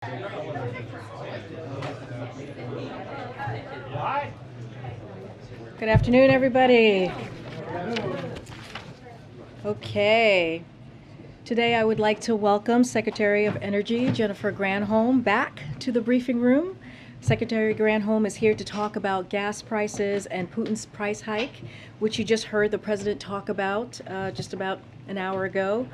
Good afternoon, everybody. Okay. Today I would like to welcome Secretary of Energy Jennifer Granholm back to the briefing room. Secretary Granholm is here to talk about gas prices and Putin's price hike, which you just heard the president talk about just about an hour ago.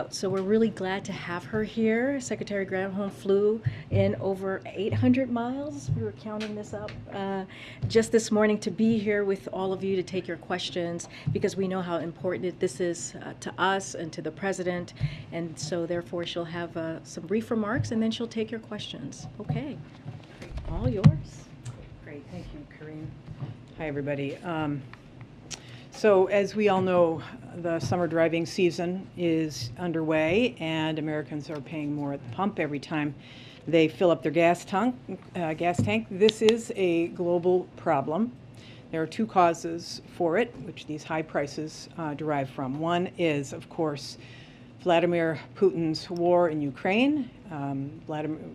So we're really glad to have her here. Secretary Granholm flew in over 800 miles. We were counting this up just this morning to be here with all of you to take your questions, because we know how important this is to us and to the president. And so therefore she'll have some brief remarks and then she'll take your questions. Okay. All yours. Great, thank you, Karine. Hi, everybody. So as we all know, the summer driving season is underway, and Americans are paying more at the pump every time they fill up their gas tank. This is a global problem. There are two causes for it, which these high prices derive from. One is, of course, Vladimir Putin's war in Ukraine.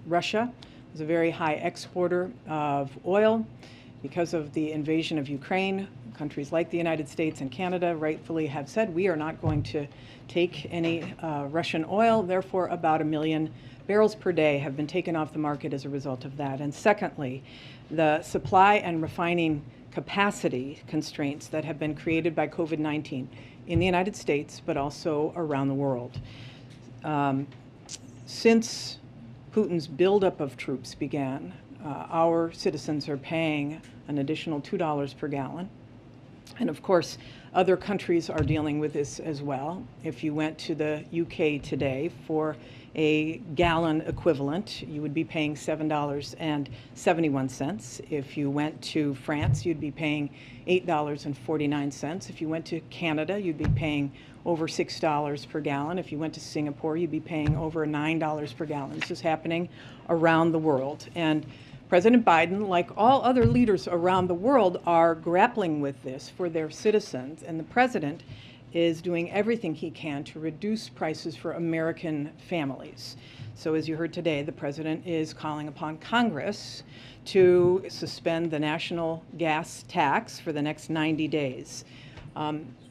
Russia is a very high exporter of oil. Because of the invasion of Ukraine, countries like the United States and Canada rightfully have said we are not going to take any Russian oil. Therefore, about 1 million barrels per day have been taken off the market as a result of that. And secondly, the supply and refining capacity constraints that have been created by COVID-19 in the United States, but also around the world. Since Putin's buildup of troops began, our citizens are paying an additional $2 per gallon. And of course, other countries are dealing with this as well. If you went to the UK today for a gallon equivalent, you would be paying $7.71. If you went to France, you'd be paying $8.49. If you went to Canada, you'd be paying over $6 per gallon. If you went to Singapore, you'd be paying over $9 per gallon. This is happening around the world. And President Biden, like all other leaders around the world, are grappling with this for their citizens. And the president is doing everything he can to reduce prices for American families. So as you heard today, the president is calling upon Congress to suspend the national gas tax for the next 90 days.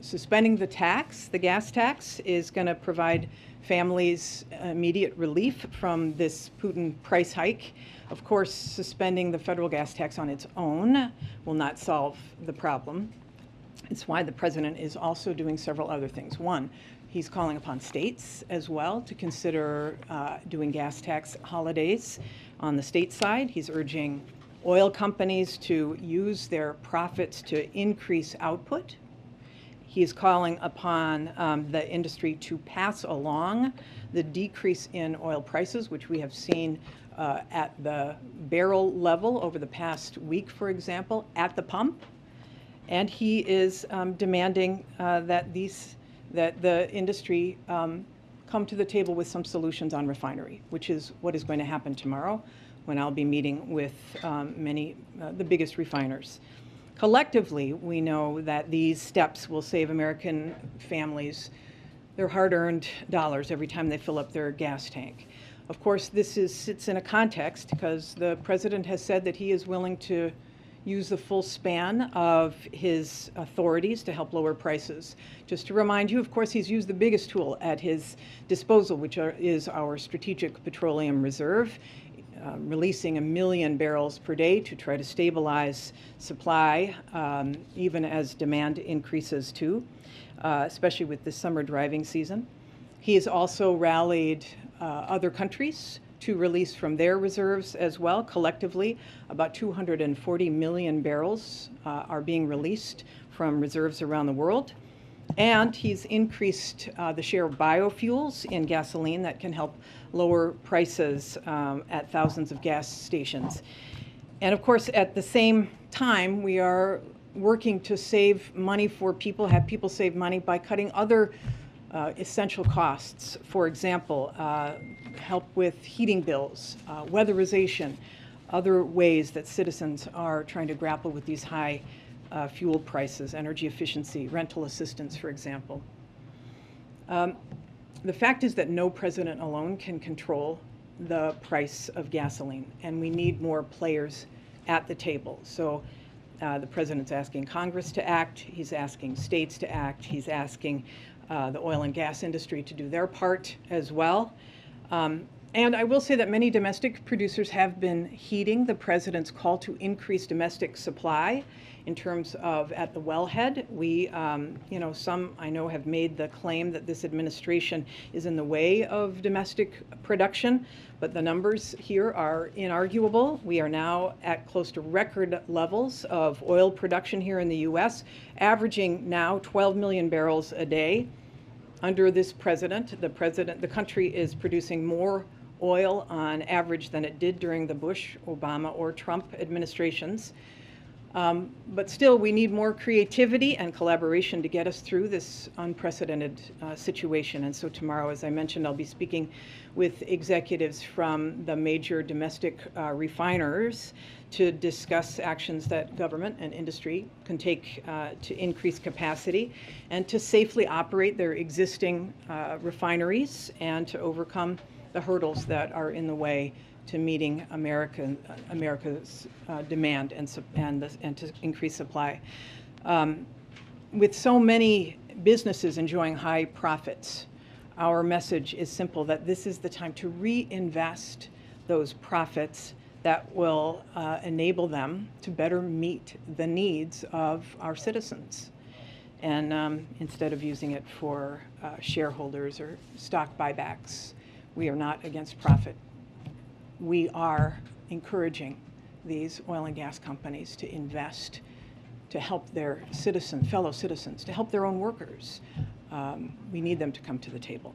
Suspending the gas tax, is going to provide families immediate relief from this Putin price hike. Of course, suspending the federal gas tax on its own will not solve the problem. It's why the president is also doing several other things. One, he's calling upon states as well to consider doing gas tax holidays on the state side. He's urging oil companies to use their profits to increase output. He's calling upon the industry to pass along the decrease in oil prices, which we have seen at the barrel level over the past week, for example, at the pump. And he is demanding that the industry come to the table with some solutions on refinery, which is what is going to happen tomorrow when I'll be meeting with the biggest refiners. Collectively, we know that these steps will save American families their hard-earned dollars every time they fill up their gas tank. Of course, this sits in a context because the president has said that he is willing to use the full span of his authorities to help lower prices. Just to remind you, of course, he's used the biggest tool at his disposal, which is our Strategic Petroleum Reserve, releasing 1 million barrels per day to try to stabilize supply, even as demand increases too, especially with this summer driving season. He has also rallied other countries to release from their reserves as well. Collectively, about 240 million barrels are being released from reserves around the world. And he's increased the share of biofuels in gasoline that can help lower prices at thousands of gas stations. And of course, at the same time, we are working to save money for people, have people save money by cutting other essential costs. For example, help with heating bills, weatherization, other ways that citizens are trying to grapple with these high fuel prices, energy efficiency, rental assistance, for example. The fact is that no president alone can control the price of gasoline, and we need more players at the table. So the president's asking Congress to act, he's asking states to act, he's asking the oil and gas industry to do their part as well. And I will say that many domestic producers have been heeding the president's call to increase domestic supply in terms of at the wellhead. We, some I know have made the claim that this administration is in the way of domestic production, but the numbers here are inarguable. We are now at close to record levels of oil production here in the U.S., averaging now 12 million barrels a day. Under this president, the country is producing more oil on average than it did during the Bush, Obama, or Trump administrations. But still, we need more creativity and collaboration to get us through this unprecedented situation. And so tomorrow, as I mentioned, I'll be speaking with executives from the major domestic refiners to discuss actions that government and industry can take to increase capacity and to safely operate their existing refineries and to overcome the hurdles that are in the way to meeting America's demand and to increase supply. With so many businesses enjoying high profits, our message is simple, that this is the time to reinvest those profits that will enable them to better meet the needs of our citizens. And instead of using it for shareholders or stock buybacks, we are not against profit. We are encouraging these oil and gas companies to invest, to help their fellow citizens, to help their own workers. We need them to come to the table.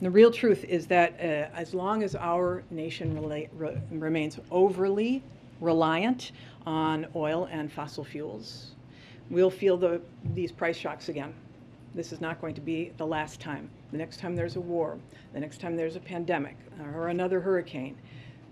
The real truth is that as long as our nation remains overly reliant on oil and fossil fuels, we'll feel these price shocks again. This is not going to be the last time. The next time there's a war, the next time there's a pandemic or another hurricane,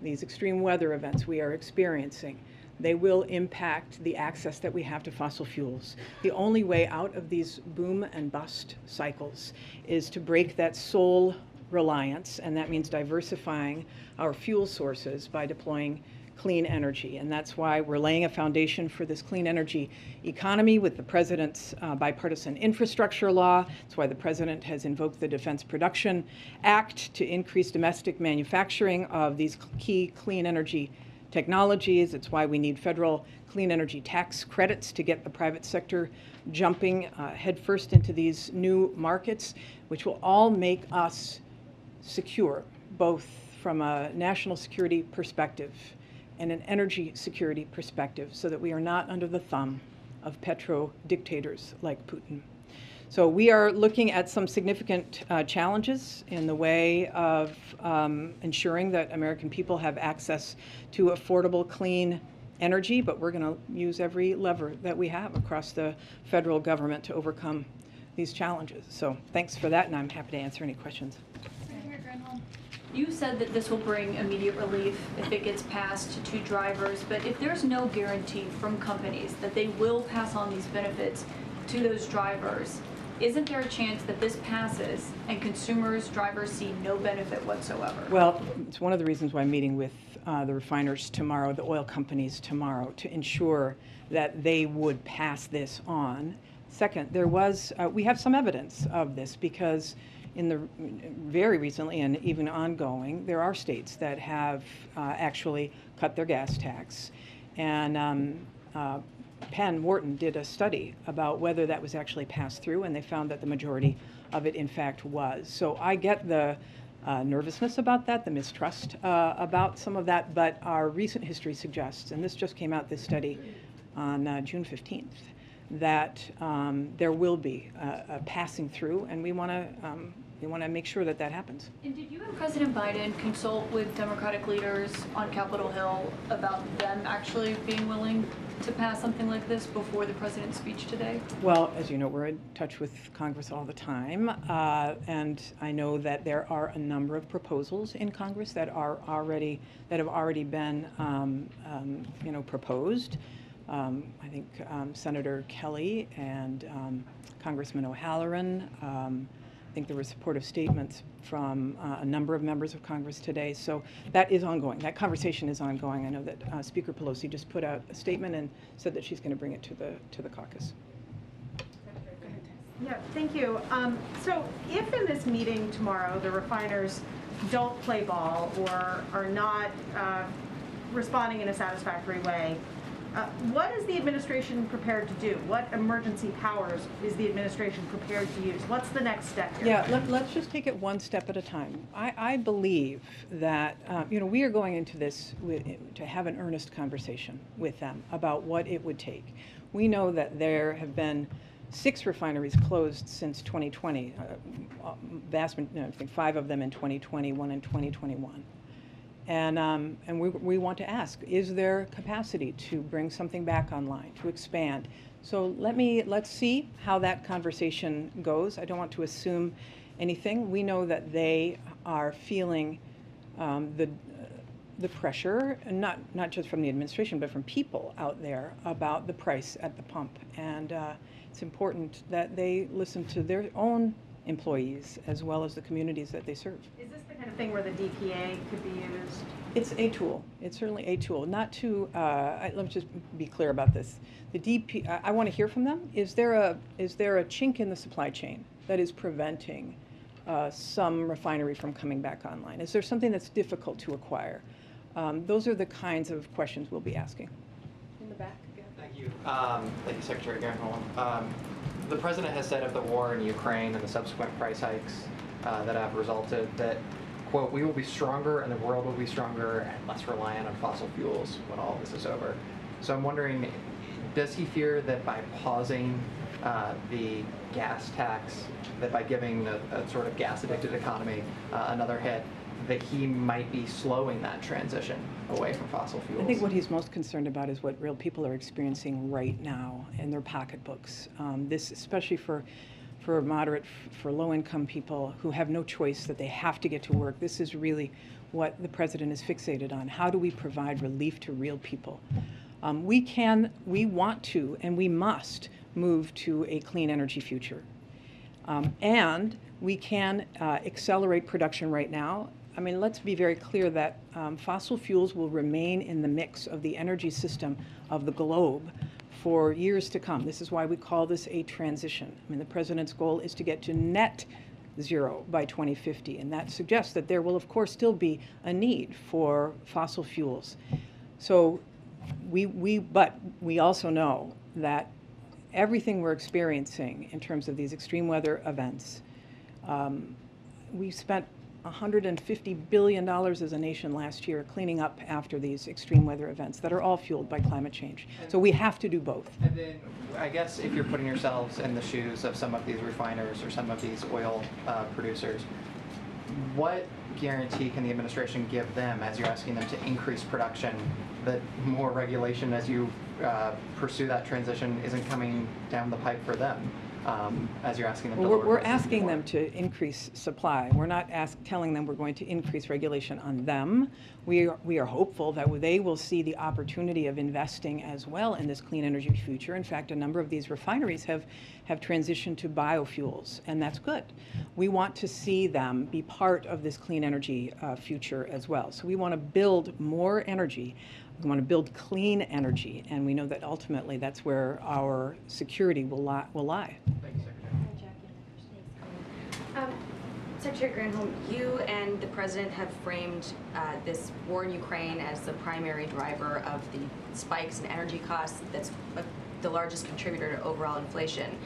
these extreme weather events we are experiencing, they will impact the access that we have to fossil fuels. The only way out of these boom and bust cycles is to break that sole reliance, and that means diversifying our fuel sources by deploying clean energy. And that's why we're laying a foundation for this clean energy economy with the president's bipartisan infrastructure law. That's why the president has invoked the Defense Production Act to increase domestic manufacturing of these key clean energy technologies. It's why we need federal clean energy tax credits to get the private sector jumping headfirst into these new markets, which will all make us secure, both from a national security perspective and an energy security perspective, so that we are not under the thumb of petro dictators like Putin. So we are looking at some significant challenges in the way of ensuring that American people have access to affordable, clean energy, but we're going to use every lever that we have across the federal government to overcome these challenges. So thanks for that, and I'm happy to answer any questions. You said that this will bring immediate relief if it gets passed to drivers, but if there's no guarantee from companies that they will pass on these benefits to those drivers, isn't there a chance that this passes and drivers see no benefit whatsoever? Well, it's one of the reasons why I'm meeting with the refiners tomorrow, the oil companies tomorrow, to ensure that they would pass this on. Second, we have some evidence of this, because very recently and even ongoing, there are states that have actually cut their gas tax. And Penn Wharton did a study about whether that was actually passed through, and they found that the majority of it, in fact, was. So I get the nervousness about that, the mistrust about some of that, but our recent history suggests, and this just came out, this study on June 15th, that there will be a passing through, and we want to make sure that that happens. And did you and President Biden consult with Democratic leaders on Capitol Hill about them actually being willing to pass something like this before the president's speech today? Well, as you know, we're in touch with Congress all the time, and I know that there are a number of proposals in Congress that have already been proposed. I think Senator Kelly and Congressman O'Halloran think there were supportive statements from a number of members of Congress today. So that is ongoing. That conversation is ongoing. I know that Speaker Pelosi just put out a statement and said that she's going to bring it to the caucus. Yeah, thank you. So if in this meeting tomorrow the refiners don't play ball or are not responding in a satisfactory way, what is the administration prepared to do? What emergency powers is the administration prepared to use? What's the next step here? Yeah, let's just take it one step at a time. I believe that we are going into this to have an earnest conversation with them about what it would take. We know that there have been 6 refineries closed since 2020. I think 5 of them in 2020, 1 in 2021. And we want to ask, is there capacity to bring something back online, to expand? So let's see how that conversation goes. I don't want to assume anything. We know that they are feeling the pressure, not just from the administration, but from people out there about the price at the pump. And it's important that they listen to their own employees as well as the communities that they serve. Is this the kind of thing where the DPA could be used? It's a tool. It's certainly a tool. Not to, let me just be clear about this. The I want to hear from them. Is there a chink in the supply chain that is preventing some refinery from coming back online? Is there something that's difficult to acquire? Those are the kinds of questions we'll be asking. In the back. Thank you. Thank you, Secretary Granholm. The President has said of the war in Ukraine and the subsequent price hikes that have resulted that, quote, we will be stronger and the world will be stronger and less reliant on fossil fuels when all this is over. So I'm wondering, does he fear that by pausing the gas tax, that by giving a sort of gas-addicted economy another hit, that he might be slowing that transition away from fossil fuels? I think what he's most concerned about is what real people are experiencing right now in their pocketbooks. This, especially for moderate, for low-income people who have no choice, that they have to get to work. This is really what the President is fixated on. How do we provide relief to real people? We want to, and we must move to a clean energy future. And we can accelerate production right now. I mean, let's be very clear that fossil fuels will remain in the mix of the energy system of the globe for years to come. This is why we call this a transition. I mean, the President's goal is to get to net zero by 2050, and that suggests that there will, of course, still be a need for fossil fuels. So but we also know that everything we're experiencing in terms of these extreme weather events, we spent $150 billion as a nation last year cleaning up after these extreme weather events that are all fueled by climate change. So we have to do both. And then I guess if you're putting yourselves in the shoes of some of these refiners or some of these oil producers, what guarantee can the administration give them as you're asking them to increase production, that more regulation as you pursue that transition isn't coming down the pipe for them? As you're asking them to lower We're prices asking more? them to increase supply. We're not telling them we're going to increase regulation on them. We are hopeful that they will see the opportunity of investing as well in this clean energy future. In fact, a number of these refineries have transitioned to biofuels, and that's good. We want to see them be part of this clean energy future as well. So we want to build more energy. We want to build clean energy, and we know that ultimately that's where our security will lie. Thank you, Secretary. Secretary Granholm, you and the President have framed this war in Ukraine as the primary driver of the spikes in energy costs. That's the largest contributor to overall inflation.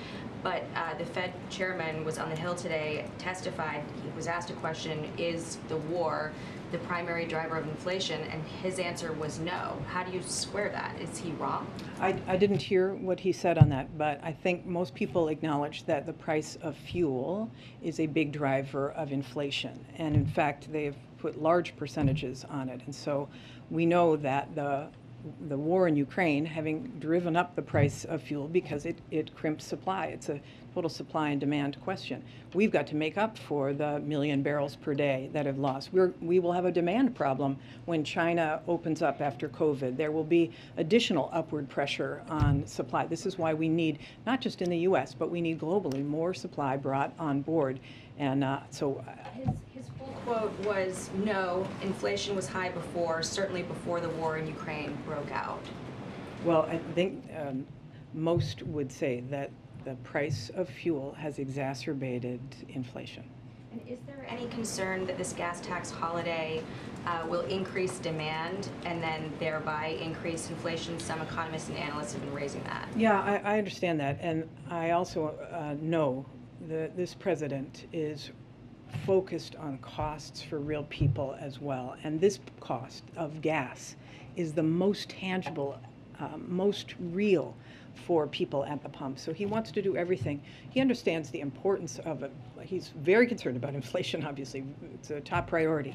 But the Fed chairman was on the Hill today, testified, he was asked a question, is the war the primary driver of inflation? And his answer was no. How do you square that? Is he wrong? I didn't hear what he said on that, but I think most people acknowledge that the price of fuel is a big driver of inflation. And in fact, they've put large percentages on it. And so we know that the war in Ukraine, having driven up the price of fuel because it crimps supply. It's a total supply and demand question. We've got to make up for the million barrels per day that have lost. We will have a demand problem when China opens up after COVID. There will be additional upward pressure on supply. This is why we need, not just in the US, but we need globally more supply brought on board. And so His full quote was, "No, inflation was high before, certainly before the war in Ukraine broke out." well, I think most would say that the price of fuel has exacerbated inflation. And is there any concern that this gas tax holiday will increase demand and then thereby increase inflation? Some economists and analysts have been raising that. Yeah, I understand that, and I also know that this president is focused on costs for real people as well, and this cost of gas is the most tangible, most real for people at the pump. So he wants to do everything. He understands the importance of it. He's very concerned about inflation, obviously. It's a top priority.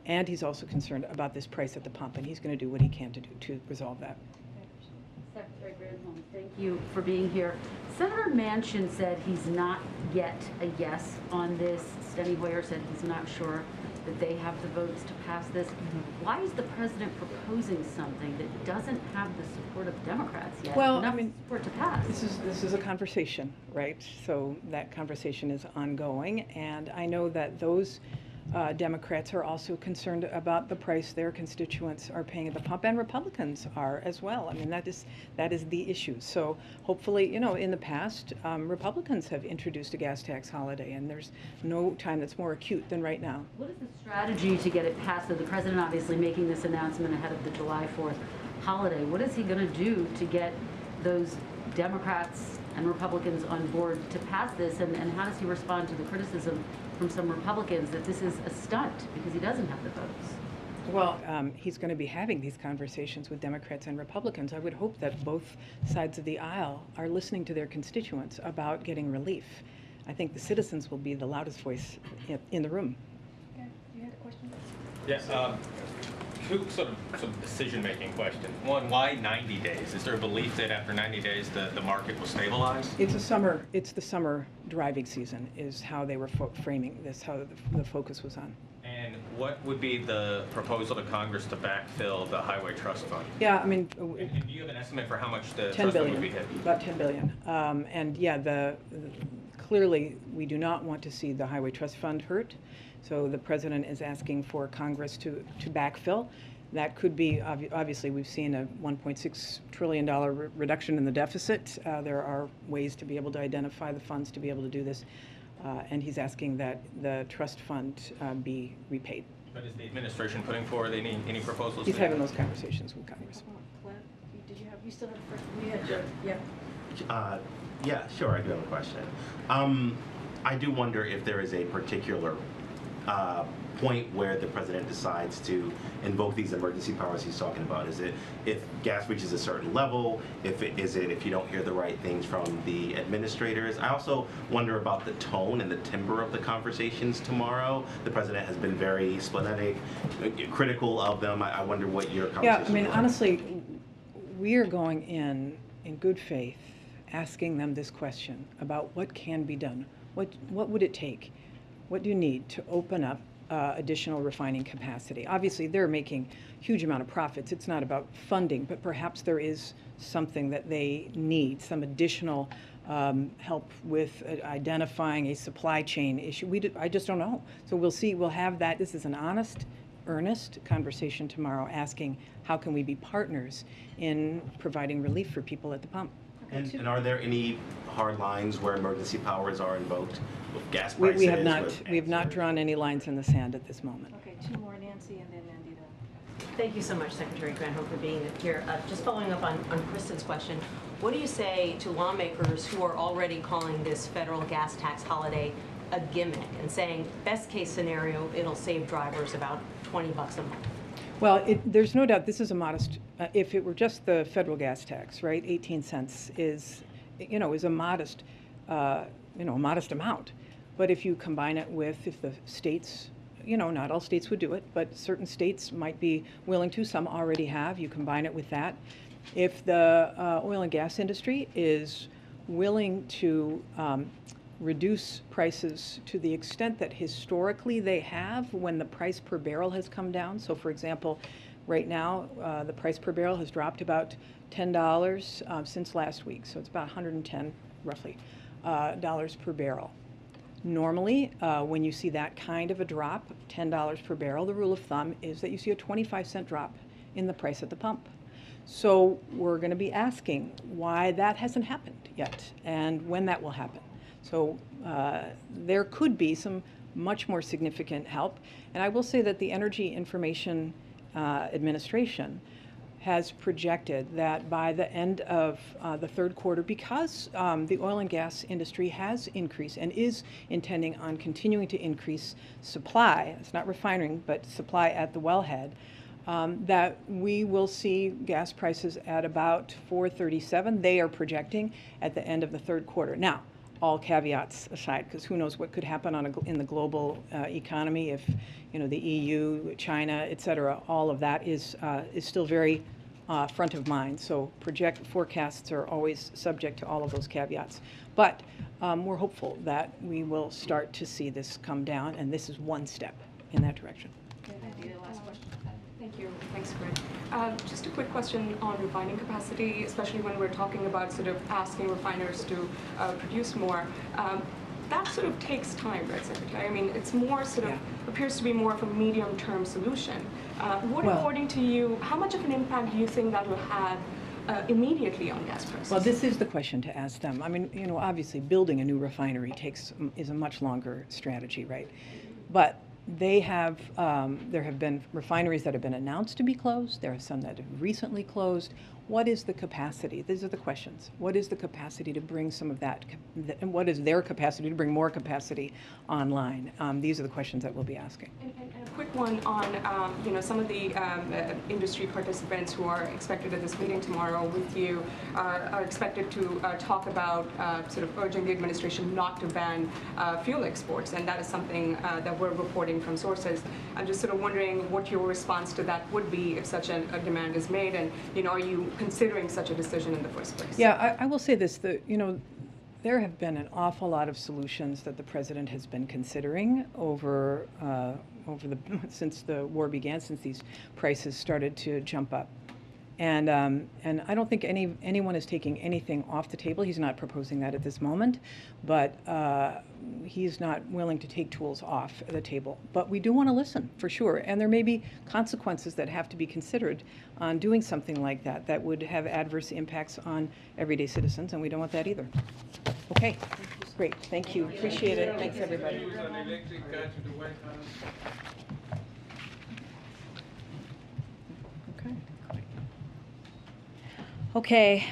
And he's also concerned about this price at the pump, and he's going to do what he can to resolve that. Secretary Granholm, thank you for being here. Senator Manchin said he's not yet a yes on this. Steny Hoyer said he's not sure that they have the votes to pass this. Why is the president proposing something that doesn't have the support of Democrats yet? Well, enough I mean, support to pass. This is a conversation, right? So that conversation is ongoing, and I know that those Democrats are also concerned about the price their constituents are paying at the pump, and Republicans are as well. I mean, that is the issue. So hopefully, in the past, Republicans have introduced a gas tax holiday, and there's no time that's more acute than right now. What is the strategy to get it passed? So the president obviously making this announcement ahead of the July 4th holiday. What is he going to do to get those Democrats and Republicans on board to pass this? And how does he respond to the criticism from some Republicans that this is a stunt because he doesn't have the votes? Well, he's going to be having these conversations with Democrats and Republicans. I would hope that both sides of the aisle are listening to their constituents about getting relief. I think the citizens will be the loudest voice in the room. Okay, you had a question? Yes. Two sort of decision-making questions. One, why 90 days? Is there a belief that after 90 days the market will stabilize? It's the summer driving season is how they were framing this, how the focus was on. And what would be the proposal to Congress to backfill the Highway Trust Fund? Yeah, I mean, And do you have an estimate for how much the 10 trust fund would billion, be hit? about 10 billion. And yeah, clearly we do not want to see the Highway Trust Fund hurt. So the president is asking for Congress to backfill. That could be, obviously, we've seen a $1.6 trillion reduction in the deficit. There are ways to be able to identify the funds to be able to do this. And he's asking that the trust fund be repaid. But is the administration putting forward any proposals? He's having those conversations with Congress. Clint, you still have the first, yeah. Yeah, sure, I do have a question. I do wonder if there is a particular point where the president decides to invoke these emergency powers he's talking about. Is it if gas reaches a certain level? Is it if you don't hear the right things from the administrators? I also wonder about the tone and the timbre of the conversations tomorrow. The president has been very splenetic, critical of them. I wonder what your conversation. Yeah, I mean, honestly, we are going in good faith, asking them this question about what can be done. What would it take? What do you need to open up additional refining capacity? Obviously, they're making huge amount of profits. It's not about funding, but perhaps there is something that they need, some additional help with identifying a supply chain issue. I just don't know. So we'll see. We'll have that. This is an honest, earnest conversation tomorrow asking how can we be partners in providing relief for people at the pump. And are there any hard lines where emergency powers are invoked with gas prices? We have not drawn any lines in the sand at this moment. Okay, two more, Nancy, and then Nandita. Thank you so much, Secretary Granholm, for being here. Just following up on Kristen's question, what do you say to lawmakers who are already calling this federal gas tax holiday a gimmick and saying, best case scenario, it'll save drivers about $20 a month? Well, there's no doubt this is a modest, if it were just the federal gas tax, right, 18 cents is a modest, a modest amount. But if you combine it with, if the states, not all states would do it, but certain states might be willing to, some already have, you combine it with that. If the oil and gas industry is willing to reduce prices to the extent that historically they have when the price per barrel has come down. So for example, right now the price per barrel has dropped about $10 since last week. So it's about 110 roughly dollars per barrel. Normally, when you see that kind of a drop, $10 per barrel, the rule of thumb is that you see a 25-cent drop in the price at the pump. So we're going to be asking why that hasn't happened yet and when that will happen. So there could be some much more significant help. And I will say that the Energy Information Administration has projected that by the end of the third quarter, because the oil and gas industry has increased and is intending on continuing to increase supply, it's not refining, but supply at the wellhead, that we will see gas prices at about $4.37. They are projecting at the end of the third quarter. Now, all caveats aside, because who knows what could happen in the global economy if, the EU, China, et cetera, all of that is still very front of mind. So forecasts are always subject to all of those caveats. But we're hopeful that we will start to see this come down, and this is one step in that direction. Last question. Thank you. Thanks, Karine. Just a quick question on refining capacity, especially when we're talking about sort of asking refiners to produce more. That sort of takes time, right, Secretary? I mean, it's more sort of, appears to be more of a medium-term solution. According to you, how much of an impact do you think that will have immediately on gas prices? Well, this is the question to ask them. I mean, obviously building a new refinery is a much longer strategy, right? But there have been refineries that have been announced to be closed. There are some that have recently closed. What is the capacity? These are the questions. What is the capacity to bring some of that, and what is their capacity to bring more capacity online? These are the questions that we'll be asking. And a quick one on, some of the industry participants who are expected at this meeting tomorrow with you are expected to talk about sort of urging the administration not to ban fuel exports, and that is something that we're reporting from sources. I'm just sort of wondering what your response to that would be if such a demand is made, and, are you considering such a decision in the first place? Yeah, I will say this, there have been an awful lot of solutions that the president has been considering since the war began, since these prices started to jump up. And I don't think anyone is taking anything off the table. He's not proposing that at this moment, but he's not willing to take tools off the table. But we do want to listen, for sure. And there may be consequences that have to be considered on doing something like that that would have adverse impacts on everyday citizens, and we don't want that either. Okay, great. Thank you. Appreciate it. Thanks, everybody. Okay,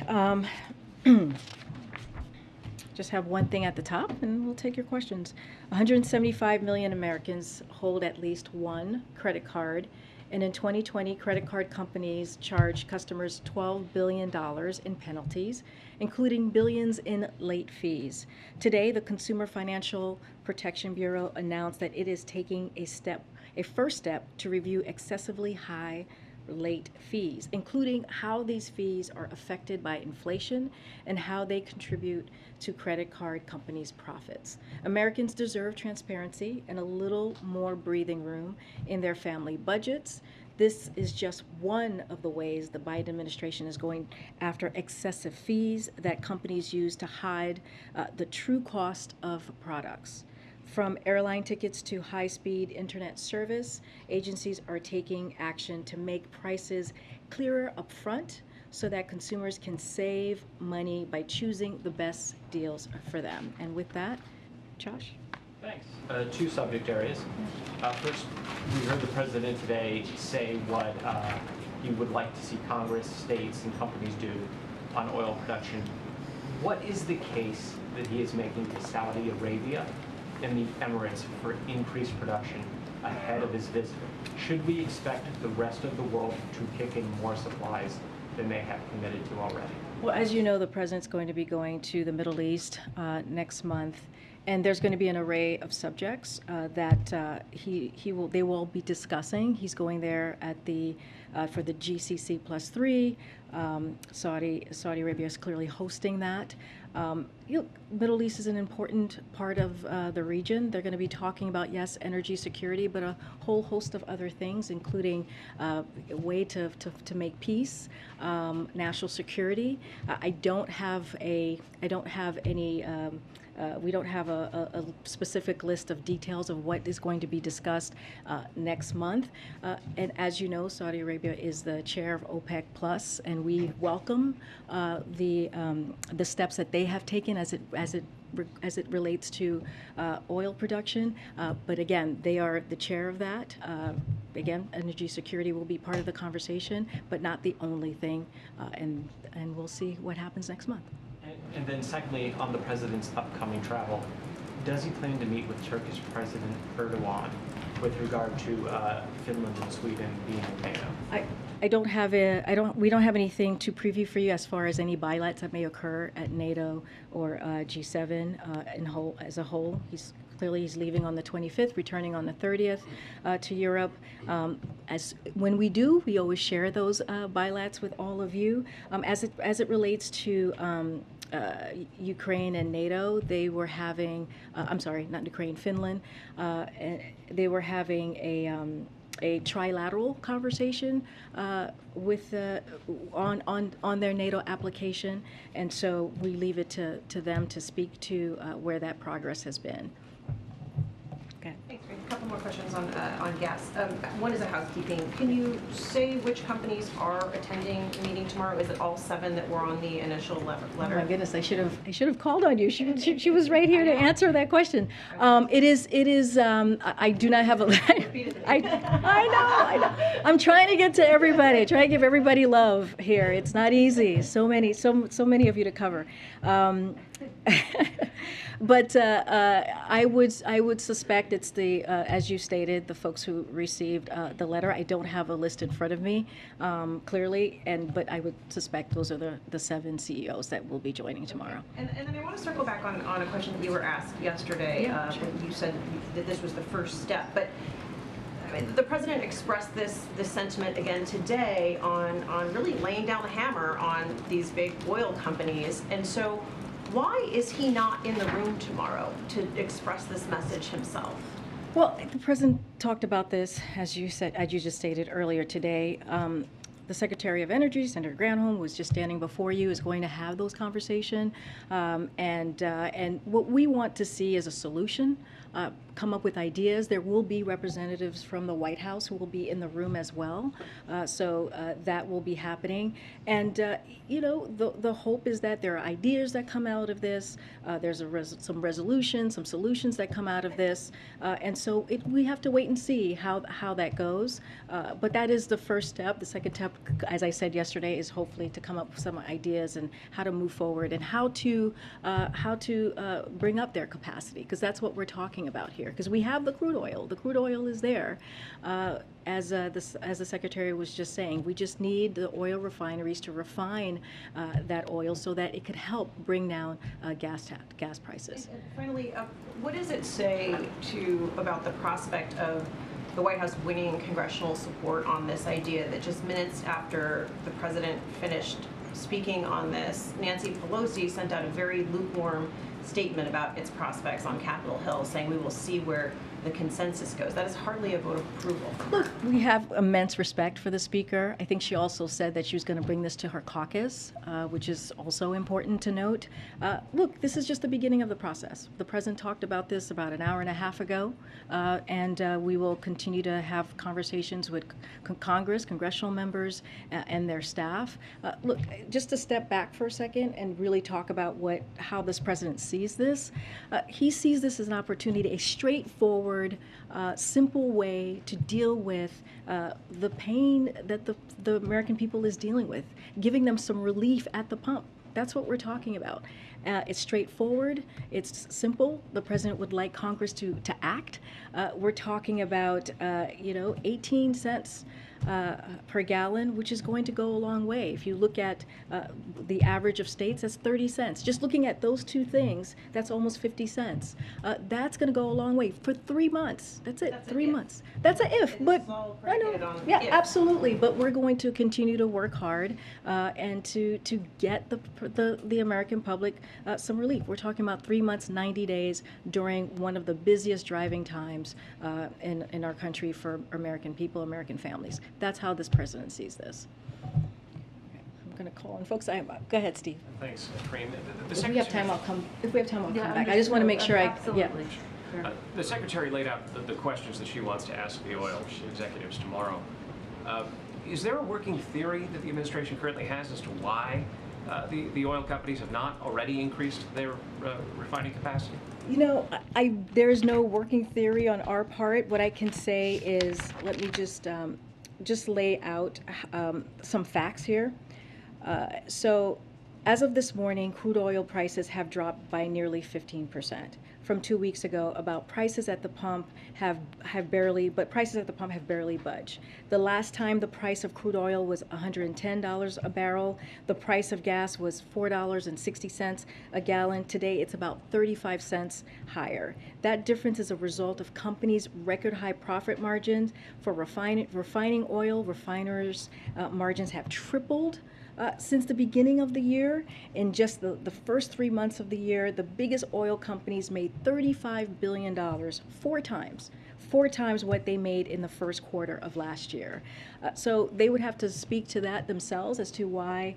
just have one thing at the top, and we'll take your questions. 175 million Americans hold at least one credit card, and in 2020, credit card companies charged customers $12 billion in penalties, including billions in late fees. Today, the Consumer Financial Protection Bureau announced that it is taking a first step to review excessively high late fees, including how these fees are affected by inflation and how they contribute to credit card companies' profits. Americans deserve transparency and a little more breathing room in their family budgets. This is just one of the ways the Biden administration is going after excessive fees that companies use to hide the true cost of products. From airline tickets to high-speed internet service, agencies are taking action to make prices clearer upfront so that consumers can save money by choosing the best deals for them. And with that, Josh? Thanks. Two subject areas. First, we heard the president today say what he would like to see Congress, states, and companies do on oil production. What is the case that he is making to Saudi Arabia and the Emirates for increased production ahead of his visit? Should we expect the rest of the world to kick in more supplies than they have committed to already? Well, as you know, the president's going to be going to the Middle East next month, and there's going to be an array of subjects that they will be discussing. He's going there at for the GCC+3 Saudi Arabia is clearly hosting that. Middle East is an important part of the region. They're going to be talking about, yes, energy security, but a whole host of other things, including a way to make peace, national security. I don't have any. We don't have a specific list of details of what is going to be discussed next month. And as you know, Saudi Arabia is the chair of OPEC Plus, and we welcome the steps that they have taken as it relates to oil production. But again, they are the chair of that. Again, energy security will be part of the conversation, but not the only thing. And we'll see what happens next month. And then secondly, on the president's upcoming travel, does he plan to meet with Turkish President Erdogan with regard to Finland and Sweden being in NATO? We don't have anything to preview for you as far as any bilats that may occur at NATO or G7 as a whole. He's leaving on the 25th, returning on the 30th to Europe. When we do, we always share those bilats with all of you. As it relates to Ukraine and NATO, they were having, I'm sorry, not Ukraine, Finland, they were having a trilateral conversation with on their NATO application, and so we leave it to them to speak to where that progress has been. Okay. Thanks. A couple more questions on gas. One is a housekeeping. Can you say which companies are attending the meeting tomorrow? Is it all 7 that were on the initial letter? Oh my goodness! I should have called on you. She was right here to answer that question. It is. I do not have a. I know. I'm trying to get to everybody. Trying to give everybody love here. It's not easy. So many of you to cover. But I would suspect it's the, as you stated, the folks who received the letter. I don't have a list in front of me clearly, but I would suspect those are the 7 CEOs that will be joining tomorrow. And then I want to circle back on a question that we were asked yesterday. Yeah, sure. When you said that this was the first step, but I mean, the president expressed this sentiment again today on really laying down the hammer on these big oil companies, and so. Why is he not in the room tomorrow to express this message himself? Well, the president talked about this, as you just stated earlier today. The Secretary of Energy, Senator Granholm, was just standing before you, is going to have those conversations. And what we want to see is a solution, come up with ideas. There will be representatives from the White House who will be in the room as well. So that will be happening. And, the hope is that there are ideas that come out of this. There's some resolutions, some solutions that come out of this. And so we have to wait and see how that goes. But that is the first step. The second step, as I said yesterday, is hopefully to come up with some ideas and how to move forward and how to bring up their capacity, because that's what we're talking about here. Because we have the crude oil. The crude oil is there. As the Secretary was just saying, we just need the oil refineries to refine that oil so that it could help bring down gas prices. And finally, what does it say about the prospect of the White House winning congressional support on this idea that just minutes after the president finished speaking on this, Nancy Pelosi sent out a very lukewarm statement about its prospects on Capitol Hill, saying we will see where the consensus goes. That is hardly a vote of approval from her. Look, we have immense respect for the Speaker. I think she also said that she was going to bring this to her caucus, which is also important to note. Look, this is just the beginning of the process. The President talked about this about an hour and a half ago, and we will continue to have conversations with Congress, congressional members, and their staff. Look, just to step back for a second and really talk about how this President sees this. He sees this as an opportunity, a straightforward, simple way to deal with the pain that the American people is dealing with, giving them some relief at the pump. That's what we're talking about. It's straightforward. It's simple. The president would like Congress to act. We're talking about 18 cents per gallon, which is going to go a long way. If you look at the average of states, that's 30 cents. Just looking at those two things, that's almost 50 cents. That's going to go a long way for 3 months. That's it, 3 months. That's a if, but I know, yeah, absolutely. But we're going to continue to work hard and to get the American public some relief. We're talking about 3 months, 90 days during one of the busiest driving times in our country for American people, American families. That's how this president sees this. Okay, I'm going to call on folks. Go ahead, Steve. Thanks, Karine. If we have time, I'll come. If we have time, I'll Yeah, come back. I just want to make sure absolutely. Sure. The Secretary laid out the questions that she wants to ask the oil executives tomorrow. Is there a working theory that the administration currently has as to why the oil companies have not already increased their refining capacity? You know, there's no working theory on our part. What I can say is, let me just lay out some facts here. So, as of this morning, crude oil prices have dropped by nearly 15% from 2 weeks ago. About prices at the pump have barely budged. The last time the price of crude oil was $110 a barrel. The price of gas was $4.60 a gallon. Today, it's about 35 cents higher. That difference is a result of companies' record high profit margins for refining oil. Refiners' margins have tripled since the beginning of the year. In just the first 3 months of the year, the biggest oil companies made $35 billion, four times what they made in the first quarter of last year. So they would have to speak to that themselves as to why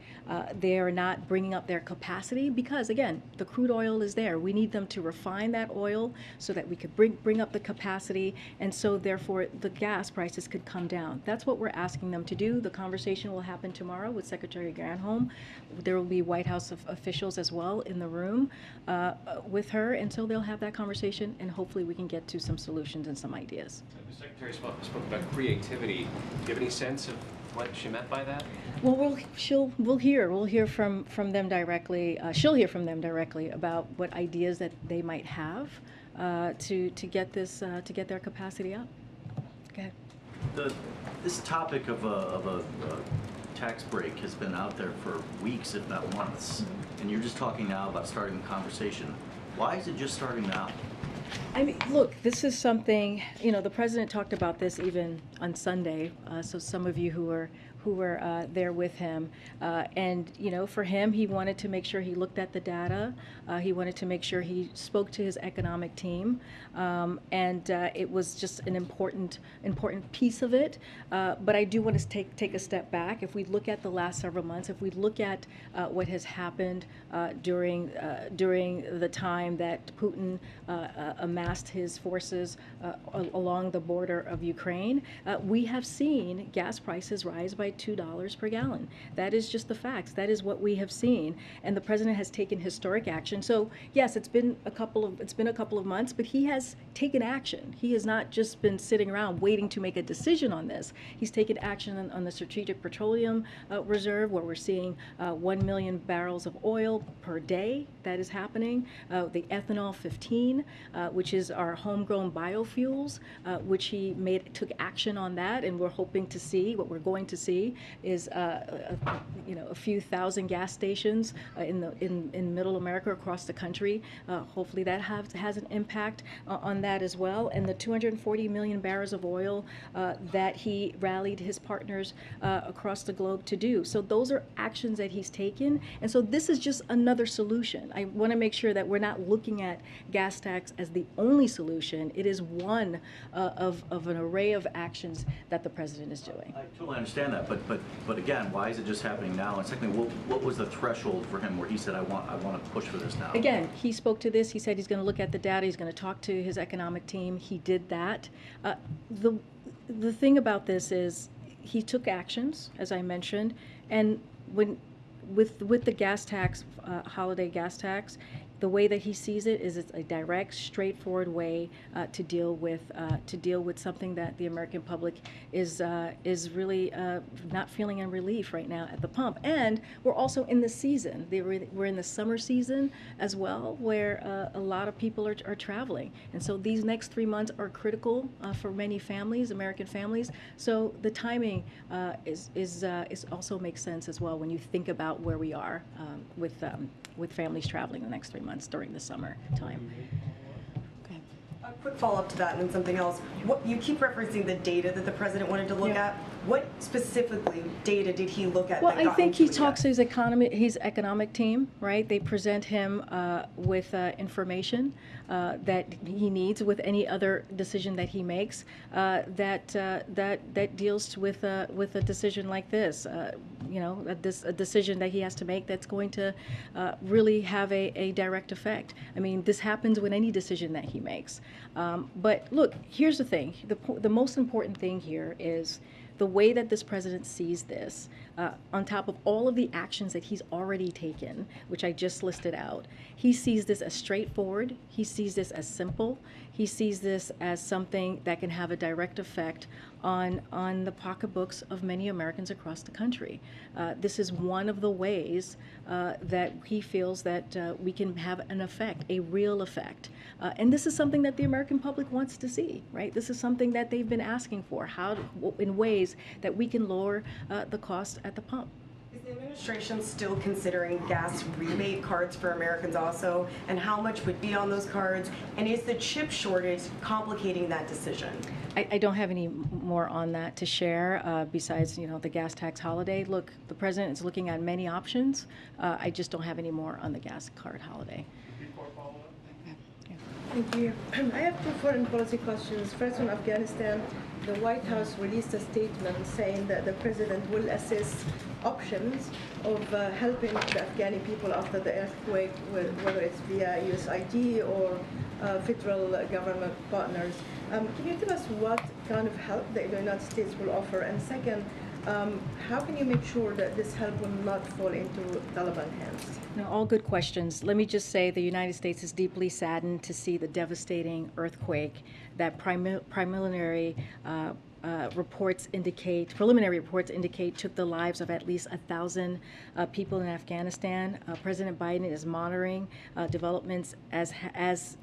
they are not bringing up their capacity, because again, the crude oil is there. We need them to refine that oil so that we could bring up the capacity, and so therefore the gas prices could come down. That's what we're asking them to do. The conversation will happen tomorrow with Secretary Granholm. There will be White House officials as well in the room with her, and so they'll have that conversation, and hopefully we can get to some solutions and some ideas. The Secretary spoke about creativity. Do you have any sense of what she meant by that? Well, we'll hear from them directly. She'll hear from them directly about what ideas that they might have to get their capacity up. Go ahead. This topic of a tax break has been out there for weeks, if not months, and you're just talking now about starting the conversation. Why is it just starting now? I mean, look, this is something, the president talked about this even on Sunday, so some of you who were there with him. And, for him, he wanted to make sure he looked at the data. He wanted to make sure he spoke to his economic team. And it was just an important piece of it. But I do want to take a step back. If we look at the last several months, if we look at what has happened during the time that Putin amassed his forces along the border of Ukraine, we have seen gas prices rise by $2 per gallon. That is just the facts. That is what we have seen, and the president has taken historic action. So yes, it's been a couple of months, but he has taken action. He has not just been sitting around waiting to make a decision on this. He's taken action on the Strategic Petroleum Reserve, where we're seeing 1 million barrels of oil per day. That is happening. The ethanol 15, which is our homegrown biofuels, which he took action on that, and we're hoping to see, what we're going to see is a few thousand gas stations in middle America across the country. Hopefully that has an impact on that as well. And the 240 million barrels of oil that he rallied his partners across the globe to do. So those are actions that he's taken. And so this is just another solution. I want to make sure that we're not looking at gas tax as the only solution. It is one of an array of actions that the president is doing. I totally understand that, but again, why is it just happening now? And secondly, what was the threshold for him where he said, I want to push for this now? Again, he spoke to this. He said he's going to look at the data. He's going to talk to his economic team. He did that. The thing about this is he took actions, as I mentioned, and with the gas tax, holiday gas tax, The way that he sees it is it's a direct, straightforward way to deal with something that the American public is really not feeling in relief right now at the pump. And we're also in the season. We're in the summer season as well, where a lot of people are traveling, and so these next 3 months are critical for many families, American families. So the timing is also makes sense as well when you think about where we are with families traveling the next 3 months during the summer time. A quick follow-up to that and then something else. What you keep referencing the data that the president wanted to look at. What specifically data did he look at? Well, that I think he into it talks yet? to his economic team, right? They present him with information that he needs with any other decision that he makes that deals with a decision like this. A decision that he has to make that's going to really have a direct effect. I mean, this happens with any decision that he makes. But look, here's the thing. The most important thing here is the way that this president sees this, on top of all of the actions that he's already taken, which I just listed out, he sees this as straightforward. He sees this as simple. He sees this as something that can have a direct effect on the pocketbooks of many Americans across the country. This is one of the ways that he feels that we can have an effect, a real effect. And this is something that the American public wants to see, right? This is something that they've been asking for, in ways that we can lower the cost at the pump. Is the administration still considering gas rebate cards for Americans also? And how much would be on those cards? And is the chip shortage complicating that decision? I don't have any more on that to share besides, the gas tax holiday. Look, the president is looking at many options. I just don't have any more on the gas card holiday. Thank you. I have two foreign policy questions. First, on Afghanistan, the White House released a statement saying that the president will assess options of helping the Afghani people after the earthquake, whether it's via USAID or federal government partners. Can you tell us what kind of help the United States will offer? And second, how can you make sure that this help will not fall into Taliban hands? Now, all good questions. Let me just say the United States is deeply saddened to see the devastating earthquake that preliminary reports indicate took the lives of at least 1,000 people in Afghanistan. President Biden is monitoring developments as has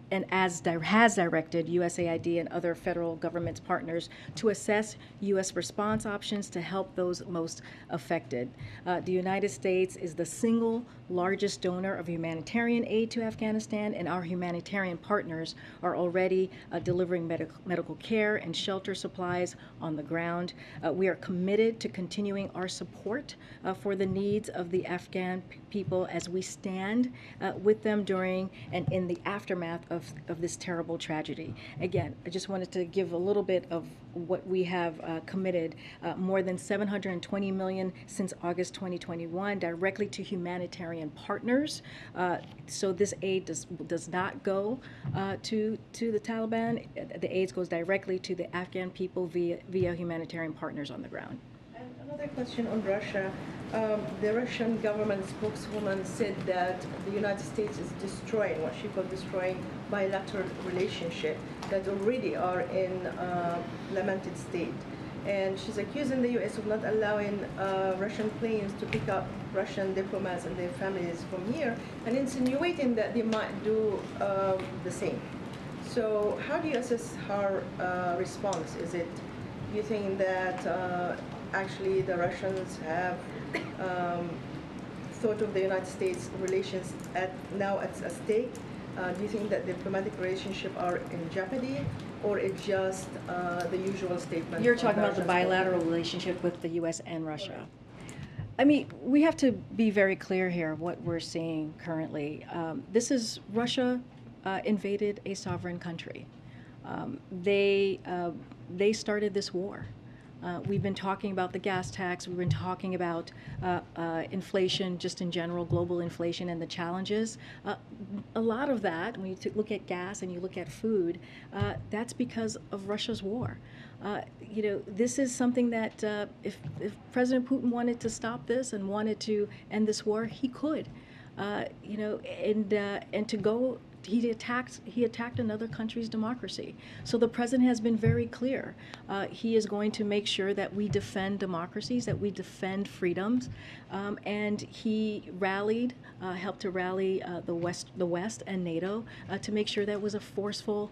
directed USAID and other federal government partners to assess U.S. response options to help those most affected. The United States is the single largest donor of humanitarian aid to Afghanistan, and our humanitarian partners are already delivering medical care and shelter supplies on the ground. We are committed to continuing our support for the needs of the Afghan people as we stand with them during and in the aftermath of this terrible tragedy. Again, I just wanted to give a little bit of what we have committed, more than $720 million since August 2021 directly to humanitarian partners. So this aid does not go to the Taliban. The aid goes directly to the Afghan people via humanitarian partners on the ground. And another question on Russia. The Russian government spokeswoman said that the United States is destroying, what she called destroying, bilateral relationship that already are in lamented state. And she's accusing the U.S. of not allowing Russian planes to pick up Russian diplomats and their families from here, and insinuating that they might do the same. So how do you assess her response? Is it, you think that actually the Russians have thought of the United States relations now at stake? Do you think that diplomatic relationships are in jeopardy, or it's just the usual statement? You're talking about the bilateral relationship with the U.S. and Russia. I mean, we have to be very clear here what we're seeing currently. This is Russia invaded a sovereign country. They started this war. We've been talking about the gas tax. We've been talking about inflation just in general, global inflation and the challenges. A lot of that, when you look at gas and you look at food, that's because of Russia's war. This is something that if President Putin wanted to stop this and wanted to end this war, he could. you know, and to go. He attacked another country's democracy. So the president has been very clear. He is going to make sure that we defend democracies, that we defend freedoms, and he rallied, helped to rally the West and NATO to make sure that was a forceful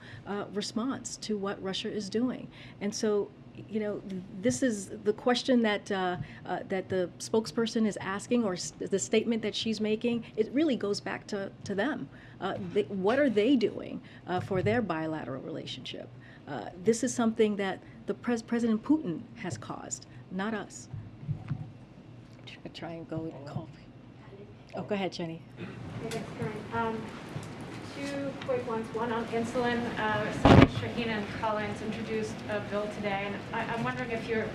response to what Russia is doing. And so, you know, this is the question that that the spokesperson is asking, or the statement that she's making. It really goes back to them. What are they doing for their bilateral relationship? This is something that the President Putin has caused, not us. I'm try and go call. Oh, go ahead, Jenny. Hey, Karine. Two quick ones. One on insulin. Senators Shaheen and Collins introduced a bill today, and I'm wondering if you're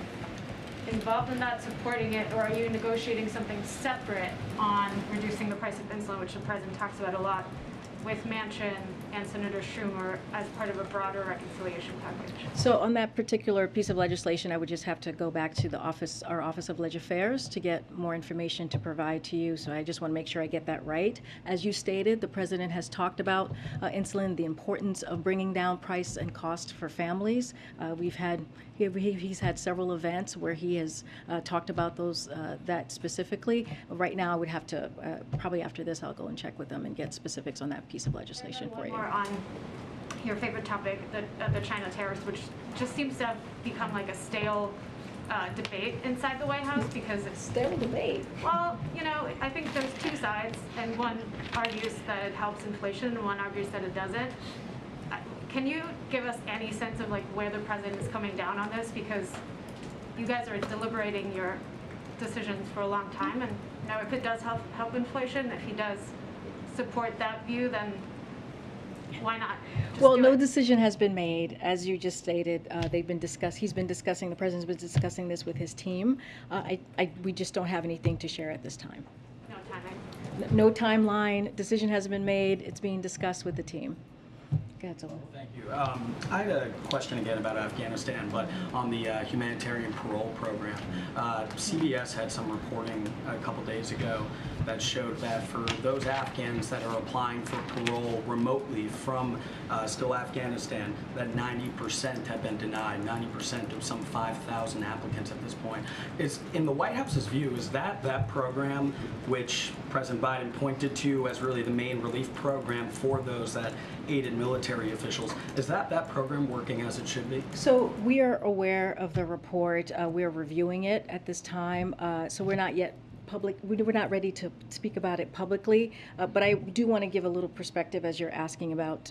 involved in that, supporting it, or are you negotiating something separate on reducing the price of insulin, which the president talks about a lot, with Manchin and Senator Schumer as part of a broader reconciliation package? So on that particular piece of legislation, I would just have to go back to the office, our Office of Leg Affairs, to get more information to provide to you. So I just want to make sure I get that right. As you stated, the president has talked about insulin, the importance of bringing down price and cost for families. He's had several events where he has talked about those, that specifically. Right now, I would have to, probably after this, I'll go and check with them and get specifics on that piece of legislation for you. More on your favorite topic, the China tariffs, which just seems to have become like a stale debate inside the White House, because it's stale debate. Well, you know, I think there's two sides, and one argues that it helps inflation, and one argues that it doesn't. Can you give us any sense of like where the president is coming down on this? Because you guys are deliberating your decisions for a long time, and you know, if it does help inflation, if he does support that view, then why not? Well, no decision has been made, as you just stated. They've been discussed. He's been discussing. The president's been discussing this with his team. We just don't have anything to share at this time. No timing. No timeline. Decision hasn't been made. It's being discussed with the team. Go ahead, Zola. Thank you. I had a question again about Afghanistan, but on the humanitarian parole program. CBS had some reporting a couple days ago that showed that for those Afghans that are applying for parole remotely from still Afghanistan, that 90% have been denied, 90% of some 5,000 applicants at this point. Is, in the White House's view, is that program, which President Biden pointed to as really the main relief program for those that aided military officials, is that program working as it should be? So we are aware of the report. We are reviewing it at this time. So we're not yet we're not ready to speak about it publicly, but I do want to give a little perspective as you're asking about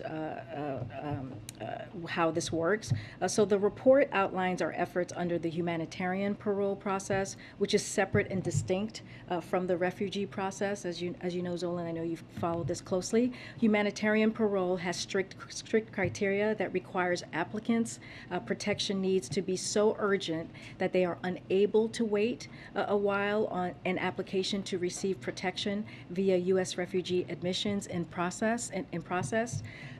how this works. So the report outlines our efforts under the humanitarian parole process, which is separate and distinct from the refugee process. As you know, Zola, I know you've followed this closely. Humanitarian parole has strict criteria that requires applicants' protection needs to be so urgent that they are unable to wait a while on an application to receive protection via U.S. refugee admissions in process.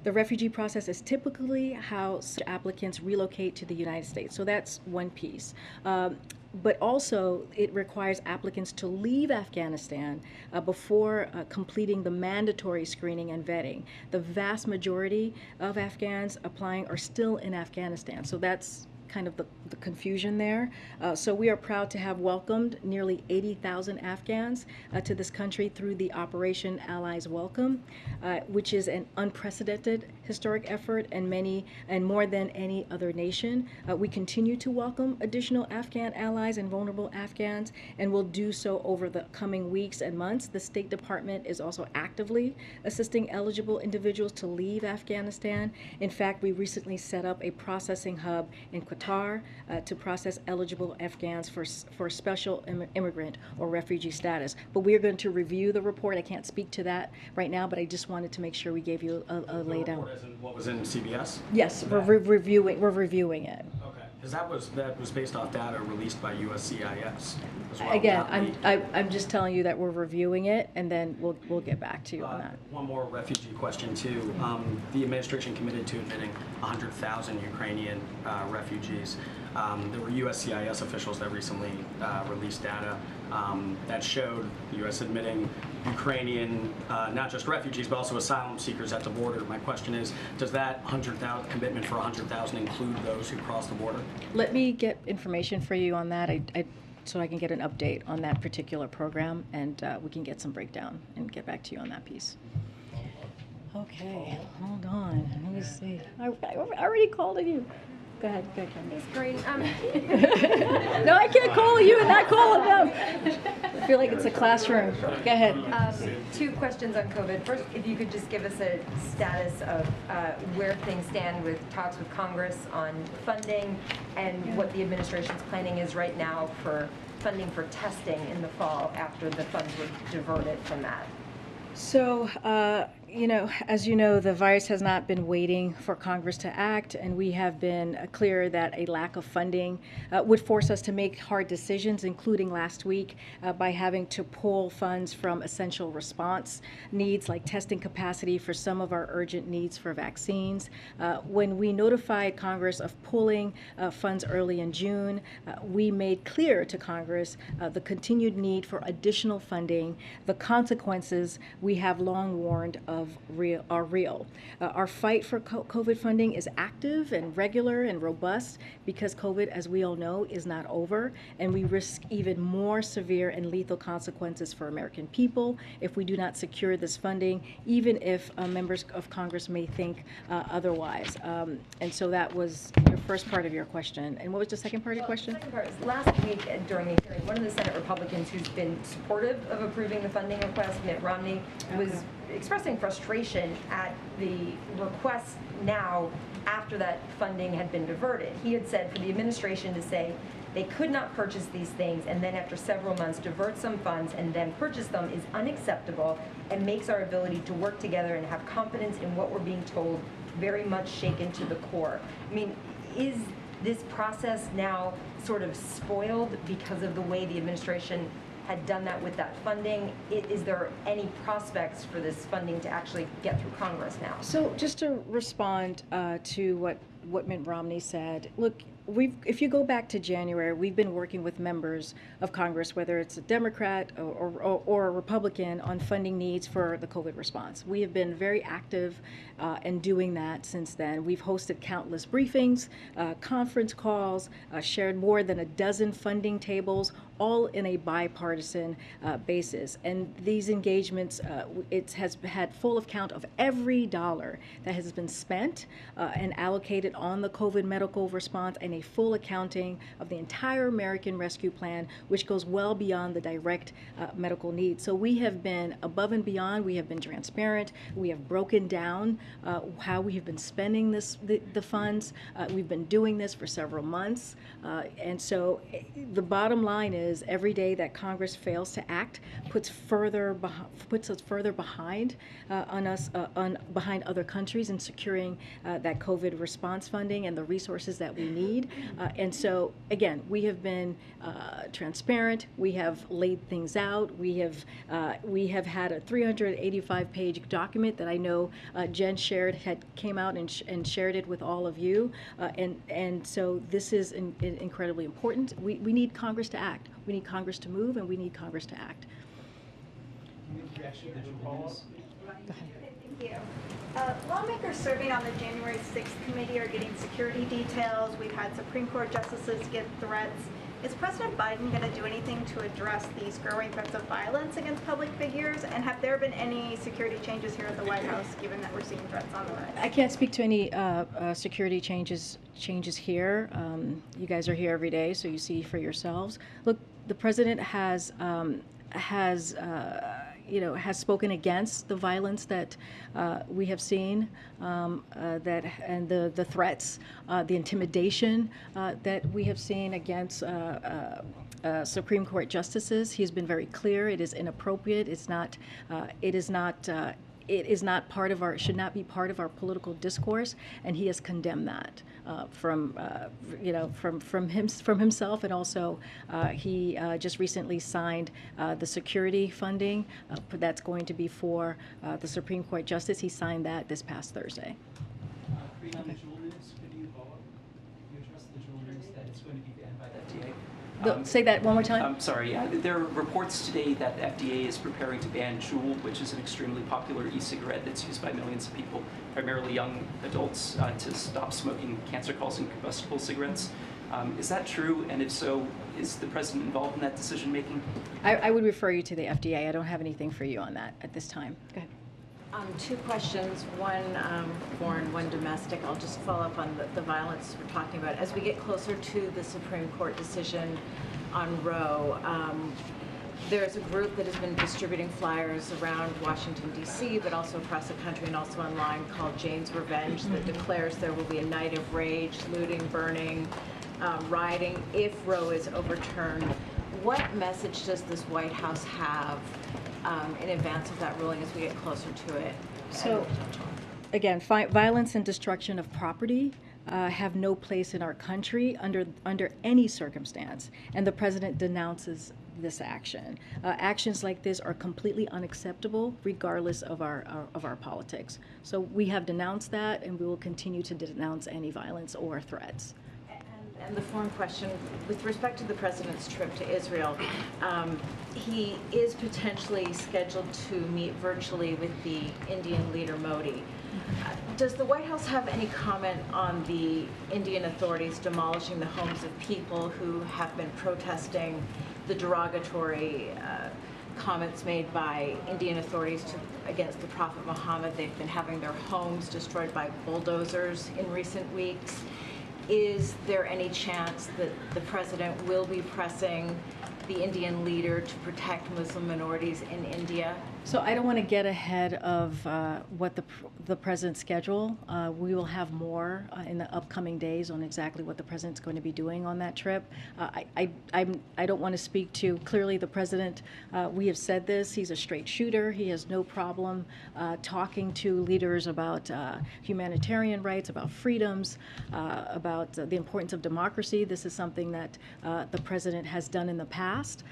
The refugee process is typically how applicants relocate to the United States. So that's one piece. But also, it requires applicants to leave Afghanistan before completing the mandatory screening and vetting. The vast majority of Afghans applying are still in Afghanistan. So that's kind of the confusion there. So we are proud to have welcomed nearly 80,000 Afghans to this country through the Operation Allies Welcome, which is an unprecedented historic effort and more than any other nation. We continue to welcome additional Afghan allies and vulnerable Afghans, and will do so over the coming weeks and months. The State Department is also actively assisting eligible individuals to leave Afghanistan. In fact, we recently set up a processing hub in Qatar to process eligible Afghans for special immigrant or refugee status. But we are going to review the report. I can't speak to that right now, but I just wanted to make sure we gave you a laydown. What was in CBS? Yes, we're reviewing it. Okay, because that was based off data released by USCIS as well. Again, I'm just telling you that we're reviewing it, and then we'll get back to you on that. One more refugee question too. The administration committed to admitting 100,000 Ukrainian refugees. There were USCIS officials that recently released data that showed the U.S. admitting Ukrainian, not just refugees, but also asylum seekers at the border. My question is, does that commitment for 100,000 include those who cross the border? Let me get information for you on that. So I can get an update on that particular program, and we can get some breakdown and get back to you on that piece. Okay, hold on. Let me see. I already called on you. Go ahead, Karen. Thanks, Karine. No, I can't call you and not call on them. I feel like it's a classroom. Go ahead. 2 questions on COVID. First, if you could just give us a status of where things stand with talks with Congress on funding and what the administration's planning is right now for funding for testing in the fall after the funds were diverted from that. So, as you know, the virus has not been waiting for Congress to act, and we have been clear that a lack of funding would force us to make hard decisions, including last week by having to pull funds from essential response needs like testing capacity for some of our urgent needs for vaccines. When we notified Congress of pulling funds early in June, we made clear to Congress the continued need for additional funding. The consequences we have long warned of are real. Our fight for COVID funding is active and regular and robust because COVID, as we all know, is not over, and we risk even more severe and lethal consequences for American people if we do not secure this funding, even if members of Congress may think otherwise. And so that was your first part of your question. And what was the second part of your question? The second part is last week during the hearing, one of the Senate Republicans who's been supportive of approving the funding request, Mitt Romney, was expressing frustration at the request now after that funding had been diverted. He had said for the administration to say they could not purchase these things and then after several months divert some funds and then purchase them is unacceptable and makes our ability to work together and have confidence in what we're being told very much shaken to the core. I mean, is this process now sort of spoiled because of the way the administration had done that with that funding? Is there any prospects for this funding to actually get through Congress now? So just to respond to what Mitt Romney said, look, if you go back to January, we've been working with members of Congress, whether it's a Democrat or a Republican, on funding needs for the COVID response. We have been very active in doing that since then. We've hosted countless briefings, conference calls, shared more than a dozen funding tables, all in a bipartisan basis. And these engagements, it has had full account of every dollar that has been spent and allocated on the COVID medical response, and a full accounting of the entire American Rescue Plan, which goes well beyond the direct medical needs. So we have been above and beyond. We have been transparent. We have broken down how we have been spending the funds. We've been doing this for several months. And so the bottom line is every day that Congress fails to act puts us further behind behind other countries in securing that COVID response funding and the resources that we need. And so, again, we have been transparent. We have laid things out. We have had a 385-page document that I know Jen came out and shared it with all of you. And so this is incredibly important. We need Congress to act. We need Congress to move, and we need Congress to act. Thank you. Lawmakers serving on the January 6th committee are getting security details. We've had Supreme Court justices get threats. Is President Biden going to do anything to address these growing threats of violence against public figures? And have there been any security changes here at the White House, given that we're seeing threats on the rise? I can't speak to any security changes here. You guys are here every day, so you see for yourselves. Look, the president has spoken against the violence that we have seen, and the threats, the intimidation that we have seen against Supreme Court justices. He's been very clear. It is inappropriate. It should not be part of our political discourse, and he has condemned that from himself, and also he just recently signed the security funding that's going to be for the Supreme Court justice. He signed that this past Thursday. The jewel news, could you follow up? You addressed the jewel news that it's going Say that one more time. I'm sorry. There are reports today that the FDA is preparing to ban Juul, which is an extremely popular e-cigarette that's used by millions of people, primarily young adults, to stop smoking cancer-causing combustible cigarettes. Is that true? And if so, is the president involved in that decision making? I would refer you to the FDA. I don't have anything for you on that at this time. Go ahead. Two questions, one foreign, one domestic. I'll just follow up on the violence we're talking about. As we get closer to the Supreme Court decision on Roe, there's a group that has been distributing flyers around Washington, D.C., but also across the country and also online called Jane's Revenge that declares there will be a night of rage, looting, burning, rioting if Roe is overturned. What message does this White House have in advance of that ruling as we get closer to it? So, again, violence and destruction of property have no place in our country under any circumstance, and the president denounces this action. Actions like this are completely unacceptable, regardless of our politics. So we have denounced that, and we will continue to denounce any violence or threats. And the foreign question, with respect to the president's trip to Israel, he is potentially scheduled to meet virtually with the Indian leader Modi. Does the White House have any comment on the Indian authorities demolishing the homes of people who have been protesting the derogatory comments made by Indian authorities against the Prophet Muhammad? They've been having their homes destroyed by bulldozers in recent weeks. Is there any chance that the president will be pressing the Indian leader to protect Muslim minorities in India? So I don't want to get ahead of what the president's schedule. We will have more in the upcoming days on exactly what the president's going to be doing on that trip. I don't want to speak to, clearly the president, we have said this, he's a straight shooter. He has no problem talking to leaders about humanitarian rights, about freedoms, about the importance of democracy. This is something that the president has done in the past.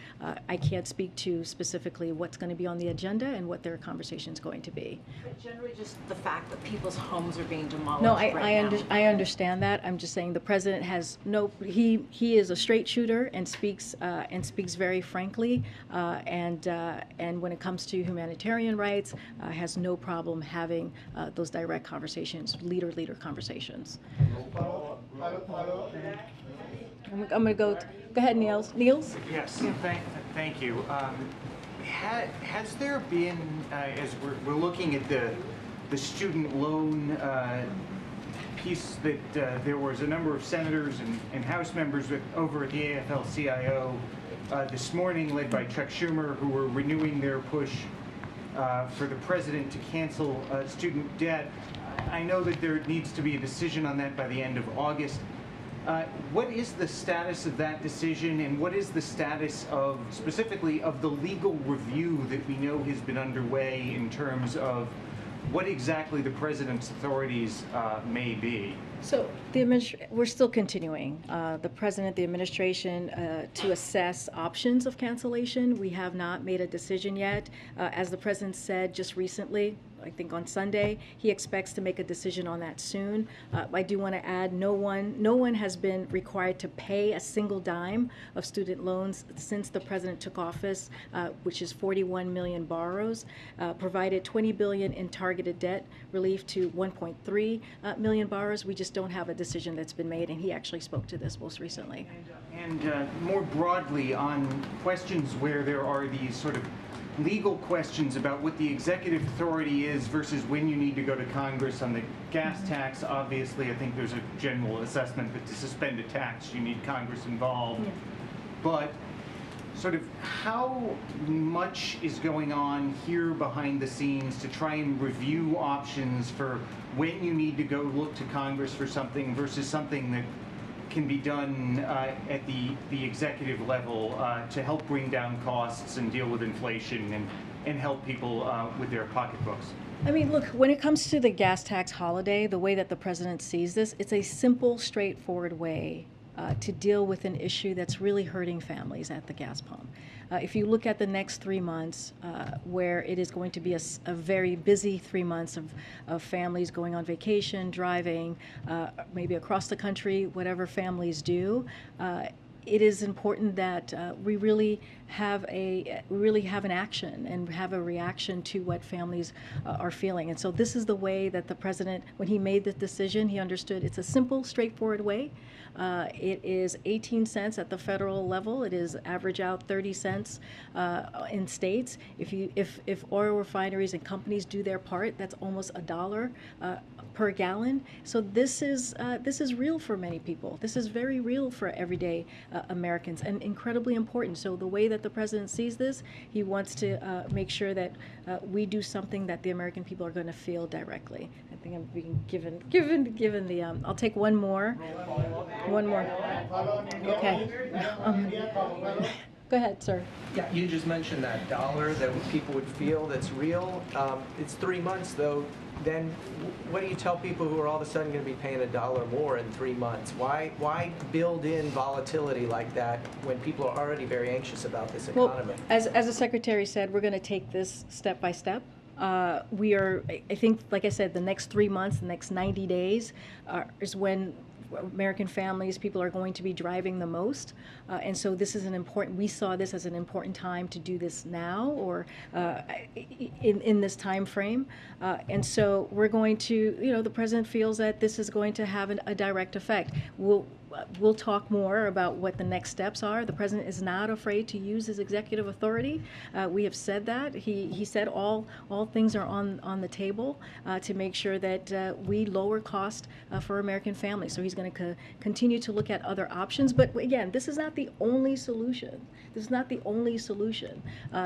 I can't speak to specifically what's going to be on the agenda and what their conversation is going to be. But generally just the fact that people's homes are being demolished No, now. I understand that. I'm just saying the president has no, he is a straight shooter and speaks very frankly, and when it comes to humanitarian rights, has no problem having those direct conversations, leader conversations. I'm going to go ahead, Niels. Yes, thank you. Has there been, as we're looking at the student loan piece, that there was a number of senators and House members over at the AFL-CIO this morning, led by Chuck Schumer, who were renewing their push for the president to cancel student debt. I know that there needs to be a decision on that by the end of August. What is the status of that decision, and what is the status of, specifically, of the legal review that we know has been underway in terms of what exactly the president's authorities may be? So we're still continuing. The president, the administration, to assess options of cancellation. We have not made a decision yet. As the president said just recently, I think on Sunday, he expects to make a decision on that soon. I do want to add, no one has been required to pay a single dime of student loans since the president took office, which is 41 million borrowers, provided 20 billion in targeted debt relief to 1.3 million borrowers. We just don't have a decision that's been made, and he actually spoke to this most recently. And more broadly, on questions where there are these sort of legal questions about what the executive authority is versus when you need to go to Congress on the gas tax, obviously I think there's a general assessment that to suspend a tax you need Congress involved. Yeah. But sort of how much is going on here behind the scenes to try and review options for when you need to go look to Congress for something versus something that can be done at the executive level to help bring down costs and deal with inflation and help people with their pocketbooks? I mean, look, when it comes to the gas tax holiday, the way that the president sees this, it's a simple, straightforward way to deal with an issue that's really hurting families at the gas pump. If you look at the next 3 months, where it is going to be a very busy 3 months of families going on vacation, driving, maybe across the country, whatever families do, it is important that we really have an action and have a reaction to what families are feeling. And so this is the way that the president, when he made the decision, he understood it's a simple, straightforward way. It is 18 cents at the federal level. It is average out 30 cents in states. If oil refineries and companies do their part, that's almost $1 per gallon. So this is real for many people. This is very real for everyday Americans and incredibly important. So the way that the president sees this, he wants to make sure that we do something that the American people are going to feel directly. I think I'm being given the. I'll take one more. One more. Okay. Go ahead, sir. Yeah, you just mentioned that dollar that people would feel that's real. It's 3 months though. Then what do you tell people who are all of a sudden going to be paying $1 more in 3 months? Why build in volatility like that when people are already very anxious about this economy? Well, as the secretary said, we're going to take this step by step. We are, I think, like I said, the next 3 months, the next 90 days is when American families, people are going to be driving the most. And so this is we saw this as an important time to do this now or in this time frame. And so we're going to, the president feels that this is going to have a direct effect. We'll talk more about what the next steps are. The president is not afraid to use his executive authority. We have said that. He said all things are on the table to make sure that we lower cost for American families. So he's going to continue to look at other options. But again, this is not the only solution. This is not the only solution.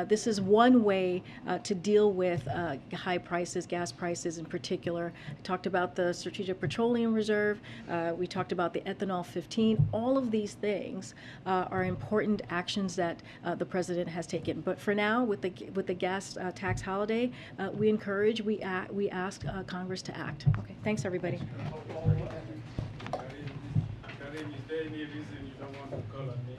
This is one way to deal with high prices, gas prices in particular. I talked about the Strategic Petroleum Reserve. We talked about the ethanol 15. All of these things are important actions that the president has taken. But for now, with the gas tax holiday, we ask Congress to act. Okay, thanks everybody. Karine, is there any reason you don't want to call on me?